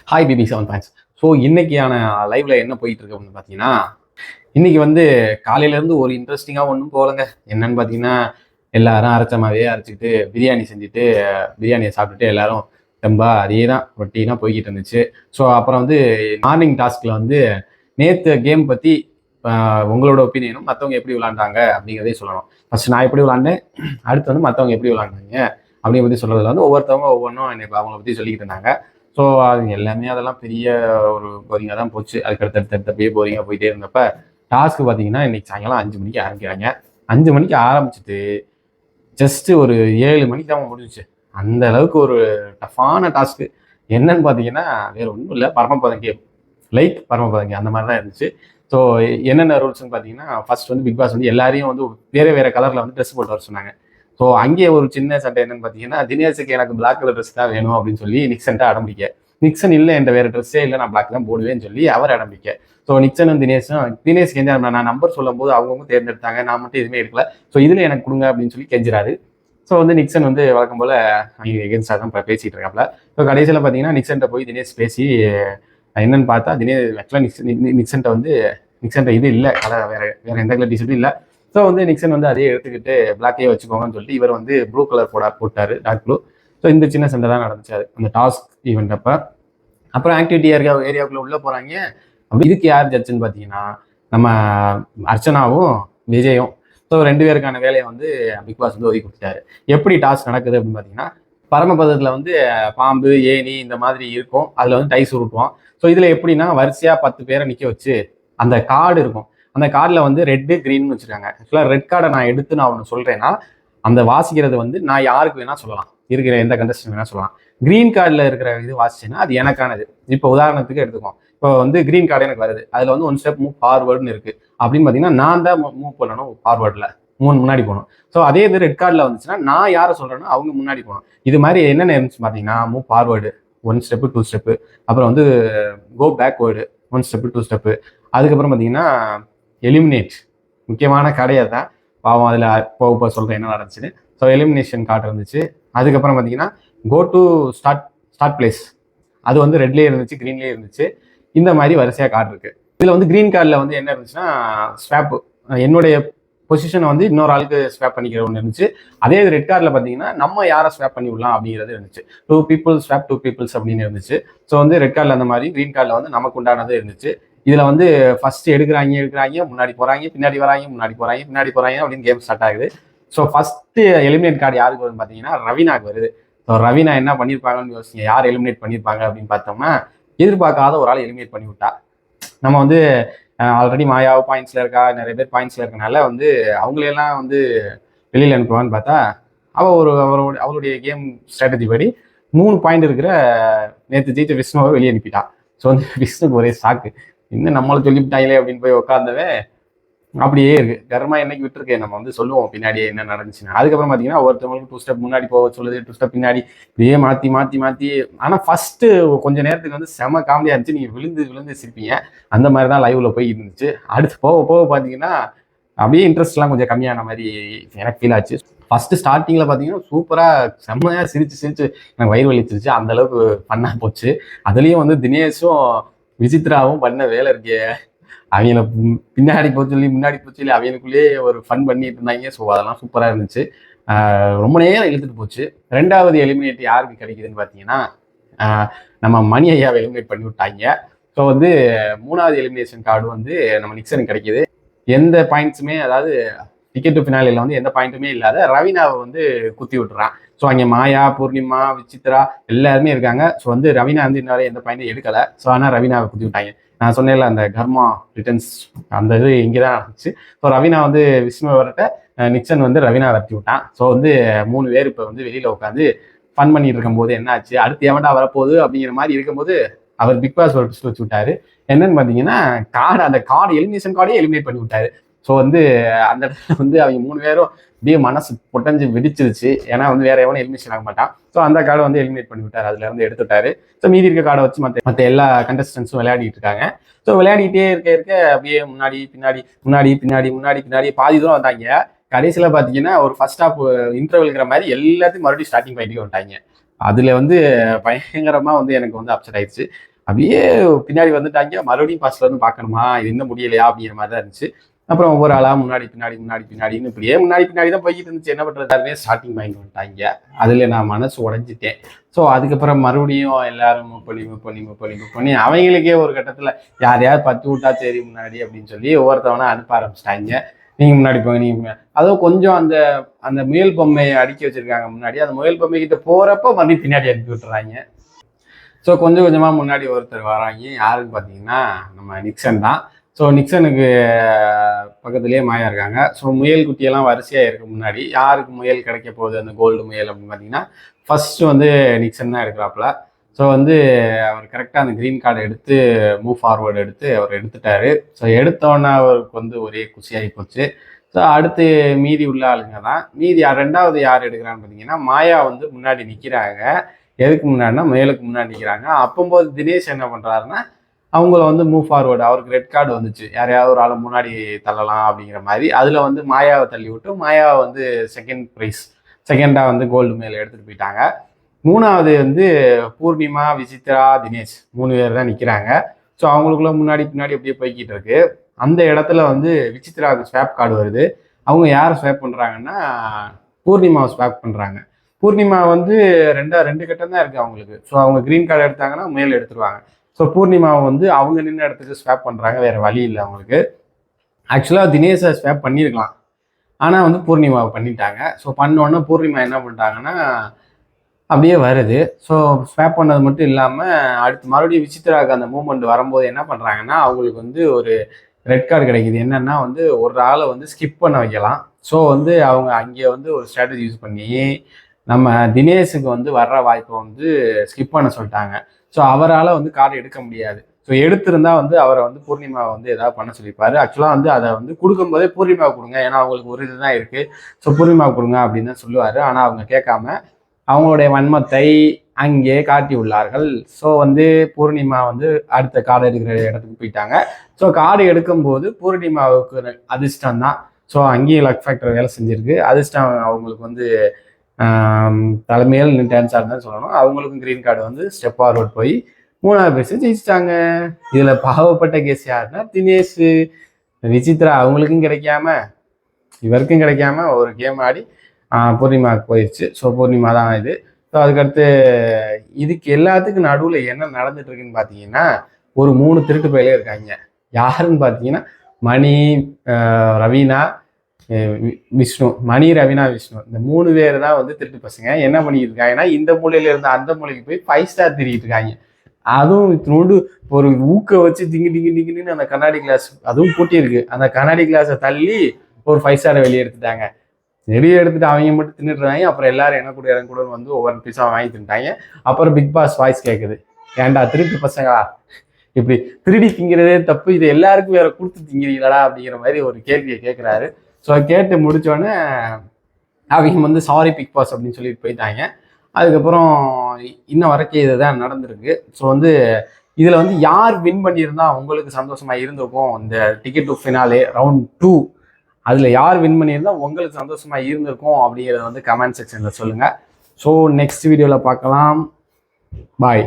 Hi BB7 fans. So இன்னைக்கான லைவ்ல என்ன போயிட்டு இருக்கு அப்படின்னு பார்த்தீங்கன்னா, இன்னைக்கு காலையிலேருந்து ஒரு இன்ட்ரெஸ்டிங்காக ஒன்றும் போகலங்க. என்னன்னு பார்த்தீங்கன்னா, எல்லாரும் அரைச்ச மாவே அரைச்சிக்கிட்டு பிரியாணி செஞ்சுட்டு பிரியாணியை சாப்பிட்டுட்டு எல்லாரும் ரொம்ப அதே தான் ரொட்டீனாக போய்கிட்டு இருந்துச்சு. ஸோ அப்புறம் மார்னிங் டாஸ்கில் நேற்று கேம் பற்றி உங்களோட ஒப்பீனியனும் மற்றவங்க எப்படி விளாண்டாங்க அப்படிங்கிறதே சொல்லணும். ஃபர்ஸ்ட் நான் எப்படி விளாண்டேன், அடுத்து மற்றவங்க எப்படி விளாண்டாங்க அப்படிங்கிற பற்றி சொல்கிறதுல ஒவ்வொருத்தவங்க ஒவ்வொன்றும் எனக்கு அவங்கள பற்றி சொல்லிக்கிட்டு இருந்தாங்க. ஸோ அது எல்லாமே அதெல்லாம் பெரிய ஒரு போரிங்காக தான் போச்சு. அதுக்கு அடுத்தடுத்த அப்படியே போரிங்காக போயிட்டே இருந்தப்ப டாஸ்க்கு பார்த்தீங்கன்னா இன்னைக்கு சாயங்காலம் 5 மணிக்கு ஆரம்பிக்கிறாங்க. 5 மணிக்கு ஆரம்பிச்சுட்டு ஜஸ்ட்டு ஒரு 7 மணிக்கு தான் முடிஞ்சிச்சு. அந்த அளவுக்கு ஒரு டஃப்பான டாஸ்க்கு. என்னன்னு பார்த்தீங்கன்னா வேற ஒன்றும் இல்லை, பரமபதம் கேம் லைக் பரமபதம் கேம் அந்த மாதிரி தான் இருந்துச்சு. ஸோ என்னென்ன ரூல்ஸ்ன்னு பார்த்தீங்கன்னா, ஃபர்ஸ்ட் பிக் பாஸ் எல்லாரையும் வேறு வேறு கலரில் ட்ரெஸ் போட்டு வர சொன்னாங்க. ஸோ அங்கே ஒரு சின்ன சட்டை என்னன்னு பார்த்தீங்கன்னா, தினேஷுக்கு எனக்கு பிளாக் கலர் ட்ரெஸ் தான் வேணும் அப்படின்னு சொல்லி நிக்சன்ட்ட அடம்பிடிக்க. நிக்சன் இல்லை, என்கிட்ட வேறு ட்ரெஸ்ஸே இல்லை, நான் பிளாக் தான் போடுவேன்னு சொல்லி அவர் அடம்பிக்க. ஸோ நிக்சனும் தினேஷ் கெஞ்சாரு. நான் நம்பர் சொல்லும் போது அவங்கவுங்க தேர்ந்தெடுத்தாங்க, நான் மட்டும் எதுவுமே எடுக்கல. ஸோ இதில் எனக்கு கொடுங்க அப்படின்னு சொல்லி கெஞ்சுறாரு. ஸோ நிக்சன் வழக்கம் போல் அவங்க எகென்ஸ்டாக தான் பேசிகிட்டு இருக்காப்புல. ஸோ கடைசியில் பார்த்தீங்கன்னா நிக்சன்ட்ட போய் தினேஷ் பேசி என்னன்னு பார்த்தா ஆக்சுவலாக நிக்சன்ட்ட இது இல்லை, அதான் வேறு எந்த கலர் டிஷர்ட்டும் இல்லை. ஸோ நிக்சன் அதே எடுத்துக்கிட்டு பிளாக்கே வச்சுக்கோங்கன்னு சொல்லிட்டு இவர் ப்ளூ கலர் போட்டார், டார்க் ப்ளூ. ஸோ இந்த சின்ன சண்டை தான் நடந்துச்சு அந்த டாஸ்க் ஈவெண்ட் அப்போ. அப்புறம் ஆக்டிவிட்டி ஏரியாவுக்குள்ளே உள்ளே போகிறாங்க. அப்படி இதுக்கு யார் ஜட்ஜுன்னு பார்த்தீங்கன்னா நம்ம அர்ச்சனாவும் விஜயும். ஸோ 2 பேருக்கான வேலையை பிக் பாஸ் ஒதுக்கி கொடுத்தாரு. எப்படி டாஸ்க் நடக்குது அப்படின்னு பார்த்தீங்கன்னா, பரமபதத்தில் பாம்பு ஏணி இந்த மாதிரி இருக்கும், அதில் டைஸ் உருட்டுவோம். ஸோ இதில் எப்படின்னா வரிசையாக 10 பேரை நிற்க வச்சு அந்த கார்டு இருக்கும். அந்த கார்டில் ரெட்டு கிரீன் வச்சுருக்காங்க. ஆக்சுவலாக ரெட் கார்டை நான் எடுத்து நான் ஒன்று சொல்கிறேன்னா அந்த வாசிக்கிறது நான் யாருக்கு வேணால் சொல்லலாம், இருக்கிற எந்த கண்டஸ்டன் வேணால் சொல்லலாம். க்ரீன் கார்டில் இருக்கிற இது வாசிச்சேன்னா அது எனக்கானது. இப்போ உதாரணத்துக்கு எடுத்துக்கோம், இப்போ க்ரீன் கார்டு எனக்கு வருது, அதில் 1 ஸ்டெப் மூவ் ஃபார்வர்டுன்னு இருக்குது அப்படின்னு பார்த்தீங்கன்னா நான் தான் மூவ் பண்ணணும், ஃபார்வர்டில் 3 முன்னாடி போகணும். ஸோ அதே இது ரெட் கார்டில் வந்துச்சுன்னா நான் யாரை சொல்கிறேன்னா அவங்க முன்னாடி போகணும். இது மாதிரி என்னென்ன இருந்துச்சு பார்த்தீங்கன்னா, மூவ் ஃபார்வர்டு 1 ஸ்டெப்பு 2 ஸ்டெப்பு, அப்புறம் கோ பேக்வேர்டு 1 ஸ்டெப்பு 2 ஸ்டெப்பு, அதுக்கப்புறம் பார்த்தீங்கன்னா எலிமினேட். முக்கியமான கடையை தான் பாவம், அதில் போக சொல்கிறேன் என்ன நடந்துச்சுன்னு. ஸோ எலிமினேஷன் கார்டு இருந்துச்சு. அதுக்கப்புறம் பார்த்தீங்கன்னா கோ டு ஸ்டார்ட் பிளேஸ், அது ரெட்லேயே இருந்துச்சு, க்ரீன்லேயே இருந்துச்சு. இந்த மாதிரி வரிசையாக கார்டு இருக்குது. இதில் க்ரீன் கார்டில் என்ன இருந்துச்சுன்னா ஸ்வாப்பு, என்னுடைய பொசிஷனை இன்னொரு ஆளுக்கு ஸ்வாப் பண்ணிக்கிற ஒன்று இருந்துச்சு. அதே ரெட் கார்டில் பார்த்தீங்கன்னா நம்ம யாரை ஸ்வாப் பண்ணி விடலாம் அப்படிங்கிறது இருந்துச்சு. 2 people ஸ்வாப் 2 people அப்படின்னு இருந்துச்சு. ஸோ ரெட் கார்டில் அந்த மாதிரி, க்ரீன் கார்டில் நமக்கு உண்டானது இருந்துச்சு. இதில் ஃபர்ஸ்ட் எடுக்கிறாங்க, முன்னாடி போகிறாங்க, பின்னாடி வராங்க, முன்னாடி போகிறாங்க, பின்னாடி போகிறாங்க அப்படின்னு கேம் ஸ்டார்ட் ஆகுது. ஸோ ஃபஸ்ட்டு எலிமினேட் கார்டு யாருக்கு வருதுன்னு பார்த்தீங்கன்னா ரவீனாக்கு வருது. ஸோ ரவீனா என்ன பண்ணியிருப்பாங்கன்னு யோசிங்க, யார் எலிமினேட் பண்ணியிருப்பாங்க அப்படின்னு பார்த்தோம்னா எதிர்பார்க்காத ஒரு ஆள் எலிமினேட் பண்ணி விட்டா. நம்ம ஆல்ரெடி மாயாவும் பாயிண்ட்ஸில் இருக்கா, நிறைய பேர் பாயிண்ட்ஸில் இருக்கனால அவங்களையெல்லாம் வெளியில் அனுப்புவான்னு பார்த்தா அவளுடைய கேம் ஸ்ட்ராட்டஜி படி 3 பாயிண்ட் இருக்கிற நேற்று ஜெயிச்ச விஷ்ணுவை வெளியே அனுப்பிட்டா. ஸோ விஷ்ணுக்கு ஒரே ஷாக்கு, இன்னும் நம்மளை சொல்லிவிட்டாங்களே அப்படின்னு போய் உட்காந்தவன் அப்படியே இருக்கு. கர்மா என்னைக்கு விட்டுருக்கேன், நம்ம சொல்லுவோம் பின்னாடியே என்ன நடந்துச்சுன்னா. அதுக்கப்புறம் பார்த்தீங்கன்னா ஒருத்தவங்களுக்கு 2 ஸ்டெப் முன்னாடி போக சொல்லுது, 2 ஸ்டெப் பின்னாடி, இப்படியே மாற்றி. ஆனால் ஃபர்ஸ்ட் கொஞ்ச நேரத்துக்கு செம காமெடியாக இருந்துச்சு. நீங்கள் விழுந்து சிரிப்பீங்க. அந்த மாதிரி தான் லைவ்ல போய் இருந்துச்சு. அடுத்து போக பார்த்தீங்கன்னா அப்படியே இன்ட்ரெஸ்ட்லாம் கொஞ்சம் கம்மியான மாதிரி எனக்கு ஃபீல் ஆச்சு. ஃபர்ஸ்ட் ஸ்டார்டிங்கில் பார்த்தீங்கன்னா சூப்பராக செம்மையாக சிரிச்சு எனக்கு வயிறு வலிச்சிருச்சு. அந்த அளவுக்கு ஃபன்னாக போச்சு. அதுலேயும் தினேஷும் விசித்ராவும் பண்ண வேலை இருக்கே, அவங்கள பின்னாடி போக சொல்லி முன்னாடி போக சொல்லி அவங்களுக்குள்ளேயே ஒரு ஃபன் பண்ணிட்டு இருந்தாங்க. ஸோ அதெல்லாம் சூப்பராக இருந்துச்சு. ரொம்ப நேரம் இழுத்துட்டு போச்சு. 2வது எலிமினேட் யாருக்கு கிடைக்குதுன்னு பார்த்தீங்கன்னா நம்ம மணி ஐயாவை எலிமினேட் பண்ணி விட்டாங்க. ஸோ 3வது எலிமினேஷன் கார்டு நம்ம நிக்சனுக்கு கிடைக்கிது. எந்த பாயிண்ட்ஸுமே, அதாவது டிக்கெட் டு ஃபினாலில் எந்த பாயிண்ட்டுமே இல்லாத ரவீனாவை குத்தி விட்டுறான். ஸோ அங்கே மாயா, பூர்ணிமா, விசித்ரா எல்லாருமே இருக்காங்க. ஸோ ரவீனா இன்னொரு எந்த பாயிண்ட்டும் எடுக்கலை. ஸோ ஆனால் ரவீனாவை குத்தி விட்டாங்க. நான் சொன்னேன்ல அந்த கர்மா ரிட்டர்ன்ஸ், அந்த இது இங்கே தான் நடந்துச்சு. ஸோ ரவீனா விஷ்ணு வரட்ட நிக்சன் ரவீனா வரட்டி விட்டான். ஸோ 3 பேர் இப்போ வெளியில் உட்காந்து ஃபன் பண்ணிட்டு இருக்கும்போது என்ன ஆச்சு, அடுத்து எவன்டா வரப்போகுது அப்படிங்கிற மாதிரி இருக்கும்போது அவர் பிக் பாஸ் ஒரு ட்விஸ்ட் வச்சு விட்டாரு. என்னன்னு பார்த்தீங்கன்னா அந்த கார்டு எலிமினேஷன் கார்டையே எலிமினேட் பண்ணி விட்டாரு. ஸோ அந்த இடத்துல அவங்க 3 பேரும் அப்படியே மனசு பொட்டஞ்சு வெடிச்சிருச்சு. ஏன்னா வேற எவனும் எலிமினேஷன் ஆக மாட்டான். ஸோ அந்த கார்டை எலிமினேட் பண்ணி விட்டார், அதுல எடுத்துட்டாரு. ஸோ மீதி இருக்க கார்டை வச்சு மற்ற எல்லா கண்டஸ்டன்ஸும் விளையாடிட்டு இருக்காங்க. ஸோ விளையாடிட்டே இருக்க அப்படியே முன்னாடி பின்னாடி பாதி தூரம் வந்தாங்க. கடைசியில் பார்த்தீங்கன்னா ஒரு ஃபர்ஸ்ட் ஹாஃப் இன்டர்வல்ங்கிற மாதிரி எல்லாத்தையும் மறுபடியும் ஸ்டார்டிங் பாயிண்ட்டுக்கு வந்துட்டாங்க. அதில் வந்து பயங்கரமாக வந்து எனக்கு வந்து அப்செட் ஆயிடுச்சு. அப்படியே பின்னாடி வந்துட்டாங்க, மறுபடியும் ஃபர்ஸ்ட்ல இருந்து பார்க்கணுமா, இது இன்னும் முடியலையா அப்படிங்கிற மாதிரி தான் இருந்துச்சு. அப்புறம் ஒவ்வொரு ஆளாக முன்னாடி பின்னாடி முன்னாடி பின்னாடின்னு இப்படியே முன்னாடி பின்னாடி தான் போய்கிட்டு இருந்துச்சு. என்ன பண்ணுறதாருமே ஸ்டார்டிங் பாயிண்ட் வந்துட்டாங்க. அதில் நான் மனசு உடஞ்சிட்டேன். ஸோ அதுக்கப்புறம் மறுபடியும் எல்லாரும் மூவ் பண்ணி அவங்களுக்கே ஒரு கட்டத்தில் யாரையாவது 10 விட்டா சரி முன்னாடி அப்படின்னு சொல்லி ஒவ்வொருத்தவனா அனுப்ப ஆரம்பிச்சிட்டாங்க. நீங்கள் முன்னாடி போங்க, நீங்கள் அதுவும் கொஞ்சம் அந்த அந்த முயல் பொம்மையை அடுக்கி வச்சிருக்காங்க முன்னாடி. அந்த முயல் பொம்மை கிட்ட போகிறப்ப மறுபடியும் பின்னாடி அனுப்பி விட்டுறாங்க. ஸோ கொஞ்சம் கொஞ்சமாக முன்னாடி ஒருத்தர் வராங்க. யாருன்னு பார்த்தீங்கன்னா நம்ம நிக்சன் தான். ஸோ நிக்சனுக்கு பக்கத்துலேயே மாயா இருக்காங்க. ஸோ முயல் குட்டியெல்லாம் வரிசையாக இருக்கு முன்னாடி. யாருக்கு முயல் கிடைக்க போகுது அந்த கோல்டு முயல் அப்படின்னு பார்த்தீங்கன்னா ஃபர்ஸ்ட் வந்து நிக்சன் தான் எடுக்கிறாப்புல. ஸோ வந்து அவர் கரெக்டாக அந்த க்ரீன் கார்டை எடுத்து மூவ் ஃபார்வர்டு எடுத்து அவர் எடுத்துட்டாரு. ஸோ எடுத்தோன்னே அவருக்கு வந்து ஒரே குஷியாகி போச்சு. ஸோ அடுத்து மீதி உள்ள ஆளுங்க தான். மீதி ரெண்டாவது யார் எடுக்கிறான்னு பார்த்தீங்கன்னா மாயா வந்து முன்னாடி நிற்கிறாங்க. எதுக்கு முன்னாடினா முயலுக்கு முன்னாடி நிற்கிறாங்க. அப்போது தினேஷ் என்ன பண்ணுறாருன்னா அவங்கள வந்து மூவ் ஃபார்வர்டு, அவருக்கு ரெட் கார்டு வந்துச்சு, யாரையாவது ஒரு ஆளை முன்னாடி தள்ளலாம் அப்படிங்கிற மாதிரி. அதில் வந்து மாயாவை தள்ளி விட்டு மாயாவை வந்து செகண்டாக வந்து கோல்டு மேல் எடுத்துகிட்டு போயிட்டாங்க. மூணாவது வந்து பூர்ணிமா, விசித்ரா, தினேஷ் 3 பேர் தான் நிற்கிறாங்க. ஸோ அவங்களுக்குள்ள முன்னாடி பின்னாடி அப்படியே போய்கிட்டு இருக்கு. அந்த இடத்துல வந்து விசித்ராவுக்கு ஸ்வாப் கார்டு வருது. அவங்க யாரை ஸ்வாப் பண்ணுறாங்கன்னா பூர்ணிமாவை ஸ்வாப் பண்ணுறாங்க. பூர்ணிமா வந்து ரெண்டு கட்டம் தான் இருக்குது அவங்களுக்கு. ஸோ அவங்க க்ரீன் கார்டு எடுத்தாங்கன்னா மேல் எடுத்துருவாங்க. ஸோ பூர்ணிமாவை வந்து அவங்க நின்று இடத்துக்கு ஸ்வாப் பண்ணுறாங்க, வேறு வழி இல்லை அவங்களுக்கு. ஆக்சுவலாக தினேஷை ஸ்வாப் பண்ணியிருக்கலாம், ஆனால் வந்து பூர்ணிமாவை பண்ணிட்டாங்க. ஸோ பண்ணோன்னே பூர்ணிமா என்ன பண்ணிட்டாங்கன்னா அப்படியே வருது. ஸோ ஸ்வாப் பண்ணது மட்டும் இல்லாமல் அடுத்து மறுபடியும் விசித்ராவுக்கு அந்த மூவ்மெண்ட் வரும்போது என்ன பண்ணுறாங்கன்னா அவங்களுக்கு வந்து ஒரு ரெட் கார்டு கிடைக்குது. என்னென்னா வந்து ஒரு ஆளை வந்து ஸ்கிப் பண்ண வைக்கலாம். ஸோ வந்து அவங்க அங்கே வந்து ஒரு ஸ்ட்ராட்டஜி யூஸ் பண்ணி நம்ம தினேஷுக்கு வந்து வர்ற வாய்ப்பை வந்து ஸ்கிப் பண்ண சொல்லிட்டாங்க. ஸோ அவரால் வந்து கார்டு எடுக்க முடியாது. ஸோ எடுத்திருந்தா வந்து அவரை வந்து பூர்ணிமாவை வந்து ஏதாவது பண்ண சொல்லியிருப்பாரு. ஆக்சுவலாக வந்து அதை வந்து கொடுக்கும்போதே பூர்ணிமாவை கொடுங்க, ஏன்னா அவங்களுக்கு ஒரு இதுதான் இருக்குது, ஸோ பூர்ணிமாவை கொடுங்க அப்படின்னு தான் சொல்லுவார். ஆனால் அவங்க கேட்காம அவங்களுடைய வன்மத்தை அங்கே காட்டி உள்ளார்கள். ஸோ வந்து பூர்ணிமா வந்து அடுத்த கார்டு எடுக்கிற இடத்துக்கு போயிட்டாங்க. ஸோ கார்டு எடுக்கும்போது பூர்ணிமாவுக்கு அதிர்ஷ்டம் தான். ஸோ அங்கேயும் லக் ஃபேக்டர் வேலை செஞ்சிருக்கு. அதிர்ஷ்டம் அவங்களுக்கு வந்து தலைமையில் டான்ஸாக தான் சொல்லணும். அவங்களுக்கும் க்ரீன் கார்டு வந்து ஸ்டெப் ஃபார்வர்ட் போய் 3வது பேச ஜெயிச்சிட்டாங்க. இதில் பாவப்பட்ட கேஸ் யாருன்னா தினேஷ், விசித்ரா அவங்களுக்கும் கிடைக்காம இவருக்கும் கிடைக்காம ஒரு கேம் ஆடி பூர்ணிமாவுக்கு போயிடுச்சு. ஸோ பூர்ணிமா தான் இது. ஸோ அதுக்கடுத்து இதுக்கு எல்லாத்துக்கும் நடுவில் என்ன நடந்துட்டு இருக்குன்னு பார்த்தீங்கன்னா ஒரு 3 திருட்டு பயிலே இருக்காங்க. யாருன்னு பார்த்தீங்கன்னா மணி, ரவீனா, விஷ்ணு. மணி, ரவீனா, விஷ்ணு இந்த 3 பேர் தான் வந்து திருட்டு பசங்க. என்ன பண்ணிட்டு இருக்காங்கன்னா இந்த மூலையில இருந்து அந்த மூலைக்கு போய் 5 ஸ்டார் திரிகிட்டு இருக்காங்க. அதுவும் நோண்டு ஒரு ஊக்க வச்சு திங்கு அந்த கண்ணாடி கிளாஸ் அதுவும் பூட்டி இருக்கு. அந்த கண்ணாடி கிளாஸை தள்ளி ஒரு 5 ஸ்டாரை வெளியே எடுத்துட்டாங்க. வெளியே எடுத்துட்டு அவங்க மட்டும் தின்னுட்டுறாங்க. அப்புறம் எல்லாரும் என்ன கூட இடம் கூட வந்து ஒவ்வொரு பீஸா வாங்கி தின்ட்டாங்க. அப்புறம் பிக் பாஸ் வாய்ஸ் கேட்குது, ஏன்டா திருட்டு பசங்களா, இப்படி திருடி திங்கிறதே தப்பு, இது எல்லாருக்கும் வேற கொடுத்து திங்கிறீங்களா அப்படிங்கிற மாதிரி ஒரு கேள்வியை கேட்குறாரு. ஸோ கேட்டு முடிச்சோடனே அவங்க வந்து சாரி பிக் பாஸ் அப்படின்னு சொல்லிட்டு போயிட்டாங்க. அதுக்கப்புறம் இன்னும் வரைக்கும் இதுதான் நடந்திருக்கு. ஸோ வந்து இதில் வந்து யார் வின் பண்ணியிருந்தா உங்களுக்கு சந்தோஷமா இருந்திருக்கும் இந்த டிக்கெட் டு ஃபினாலே ரவுண்ட் 2, அதில் யார் வின் பண்ணியிருந்தா உங்களுக்கு சந்தோஷமா இருந்திருக்கும் அப்படிங்கிறத வந்து கமெண்ட் செக்ஷனில் சொல்லுங்கள். ஸோ நெக்ஸ்ட் வீடியோவில் பார்க்கலாம். பாய்.